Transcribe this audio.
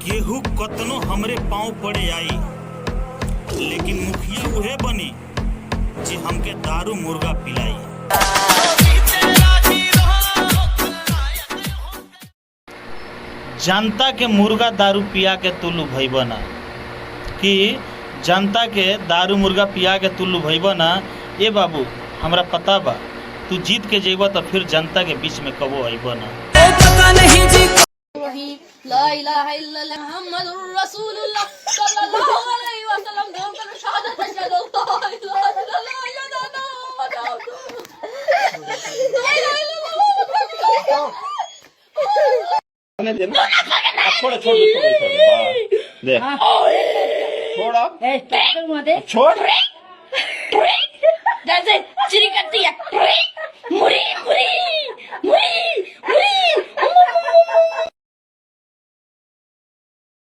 केहू कतनो हमरे पाँव पड़े आई, लेकिन मुखिया उहे बनी जे हमके दारू मुर्गा पिलाई। जनता के मुर्गा दारू पिया के तुल्लू भईबना कि जनता के दारू मुर्गा पिया के तुल्लू भईबना। ए बाबू हमरा पता बा तू जीत के जेबा तो फिर जनता के बीच में कबो अइबना। ला इलाहा इल्लल्लाह मुहम्मदुर रसूलुल्लाह सल्लल्लाहु अलैहि वसल्लम शहादत अशहदु अल्ला इलाहा इल्लल्लाह छोड़ दे छोड़ जैसे चिरी करती है मुरी मुरी मुरी मुरी